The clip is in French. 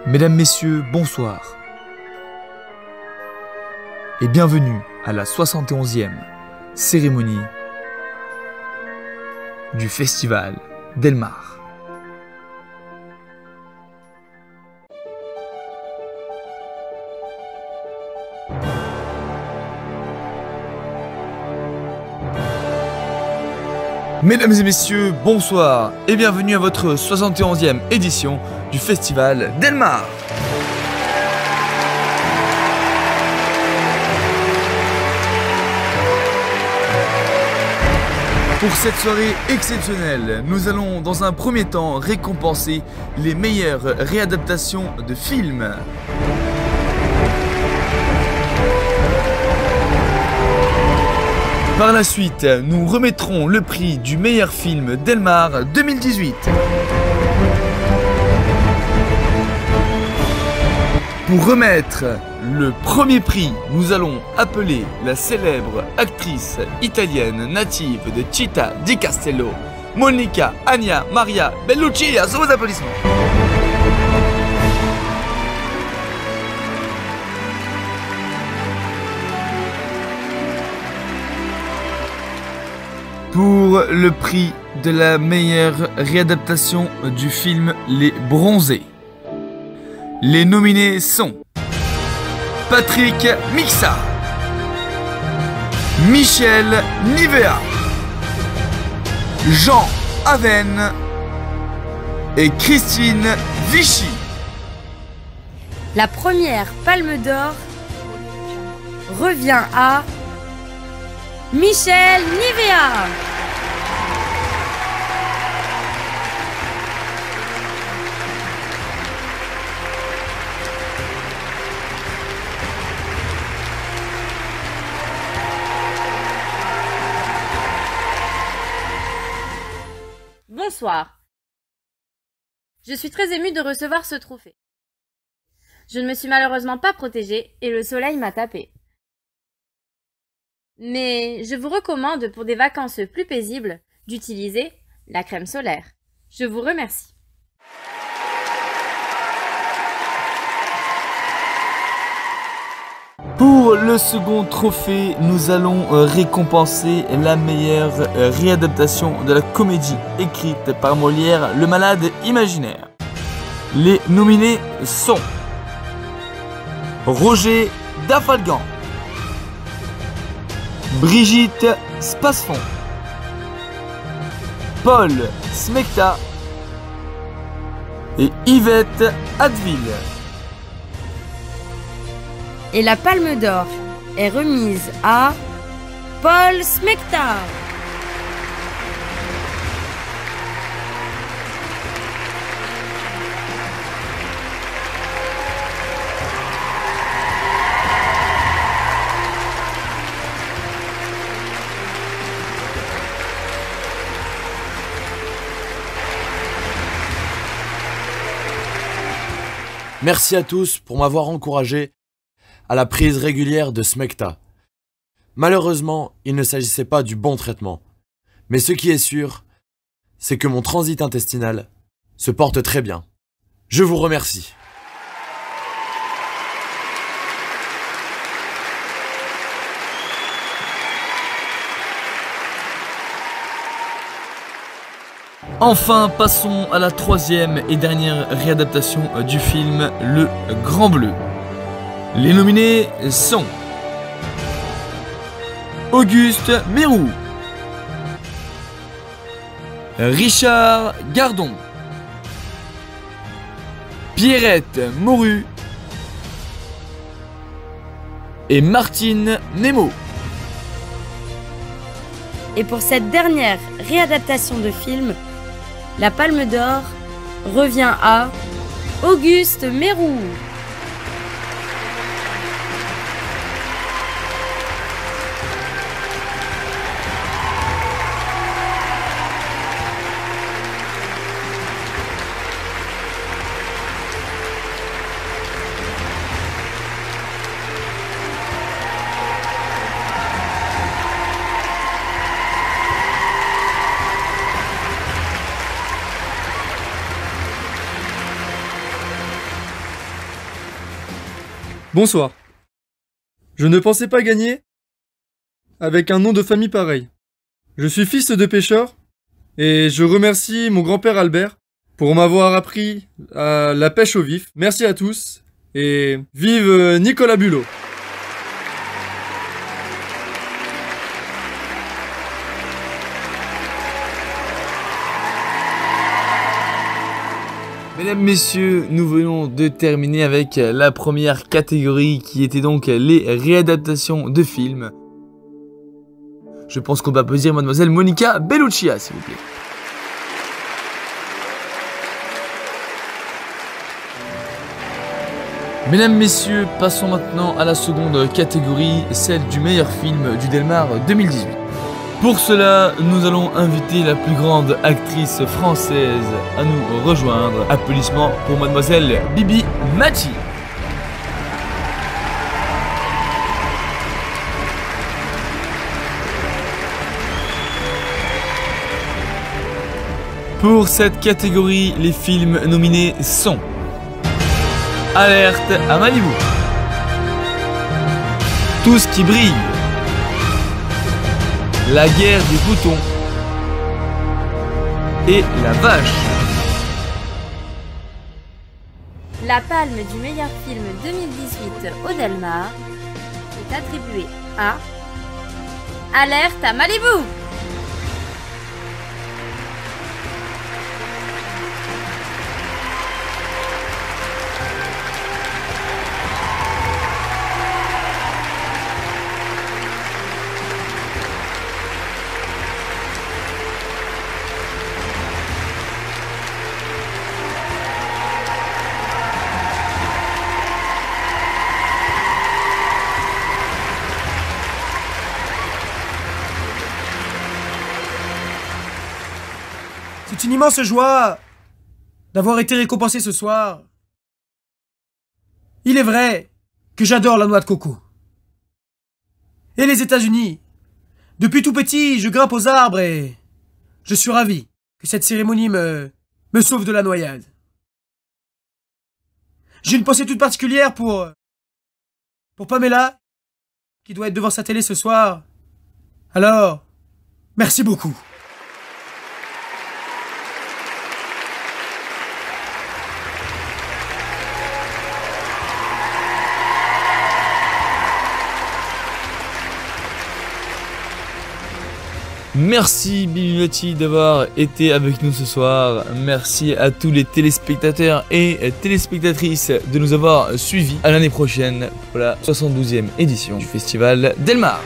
Mesdames, Messieurs, bonsoir et bienvenue à la 71e cérémonie du Festival Delmar. Mesdames et messieurs, bonsoir et bienvenue à votre 71e édition du Festival Delmar. Pour cette soirée exceptionnelle, nous allons dans un premier temps récompenser les meilleures réadaptations de films. Par la suite, nous remettrons le prix du meilleur film Delmar 2018. Pour remettre le premier prix, nous allons appeler la célèbre actrice italienne native de Città di Castello, Monica Ania Maria Bellucci, à vos applaudissements. Pour le prix de la meilleure réadaptation du film Les Bronzés, les nominés sont Patrick Mixa, Michel Nivea, Jean Aven et Christine Vichy. La première Palme d'Or revient à Michel Nivea. Bonsoir. Je suis très émue de recevoir ce trophée. Je ne me suis malheureusement pas protégée et le soleil m'a tapé. Mais je vous recommande pour des vacances plus paisibles d'utiliser la crème solaire. Je vous remercie. Pour le second trophée, nous allons récompenser la meilleure réadaptation de la comédie écrite par Molière, Le Malade Imaginaire. Les nominés sont Roger Dafalgan, Brigitte Spasfon, Paul Smecta et Yvette Adville. Et la Palme d'Or est remise à Paul Smecta. Merci à tous pour m'avoir encouragé à la prise régulière de Smecta. Malheureusement, il ne s'agissait pas du bon traitement. Mais ce qui est sûr, c'est que mon transit intestinal se porte très bien. Je vous remercie. Enfin, passons à la troisième et dernière réadaptation du film Le Grand Bleu. Les nominés sont Auguste Mérou, Richard Gardon, Pierrette Moru et Martine Nemo. Et pour cette dernière réadaptation de film, la Palme d'Or revient à Auguste Mérou. Bonsoir. Je ne pensais pas gagner avec un nom de famille pareil. Je suis fils de pêcheur et je remercie mon grand-père Albert pour m'avoir appris à la pêche au vif. Merci à tous et vive Nicolas Bulot. Mesdames, messieurs, nous venons de terminer avec la première catégorie qui était donc les réadaptations de films. Je pense qu'on va applaudir mademoiselle Monica Belluccia, s'il vous plaît. Mesdames, messieurs, passons maintenant à la seconde catégorie, celle du meilleur film du Delmar 2018. Pour cela, nous allons inviter la plus grande actrice française à nous rejoindre. Applaudissements pour mademoiselle Bibi Mati. Pour cette catégorie, les films nominés sont Alerte à Malibu, Tout ce qui brille, La guerre des boutons et La vache. La palme du meilleur film 2018 au Delmar est attribuée à Alerte à Malibu. C'est une immense joie d'avoir été récompensé ce soir. Il est vrai que j'adore la noix de coco. Et les États-Unis. Depuis tout petit, je grimpe aux arbres et je suis ravi que cette cérémonie me sauve de la noyade. J'ai une pensée toute particulière pour Pamela, qui doit être devant sa télé ce soir. Alors, merci beaucoup. Merci Bibi Mati d'avoir été avec nous ce soir. Merci à tous les téléspectateurs et téléspectatrices de nous avoir suivis. À l'année prochaine pour la 72e édition du Festival Delmar.